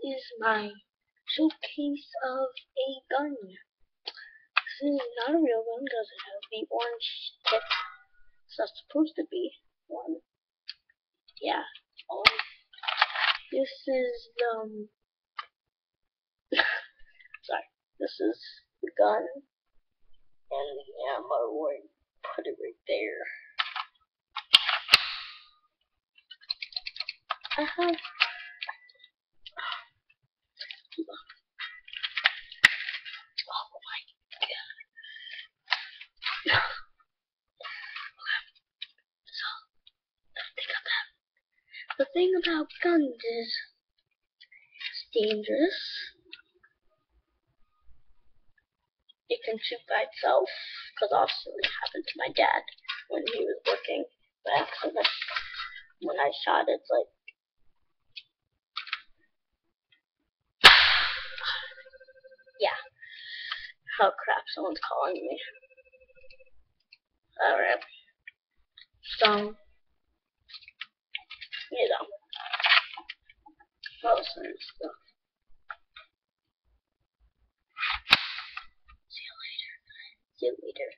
is my showcase of a gun. This is not a real gun because it has the orange tip. It's not supposed to be one. Yeah. This is the sorry. This is the gun and the ammo. We'll put it right there. I have. Oh my god. So, the thing about guns is it's dangerous. It can shoot by itself, because obviously it happened to my dad when he was working by accident. When I shot it's like, yeah. Oh crap, someone's calling me. Alright. So, you know. Well, so stuff. See you later. See you later.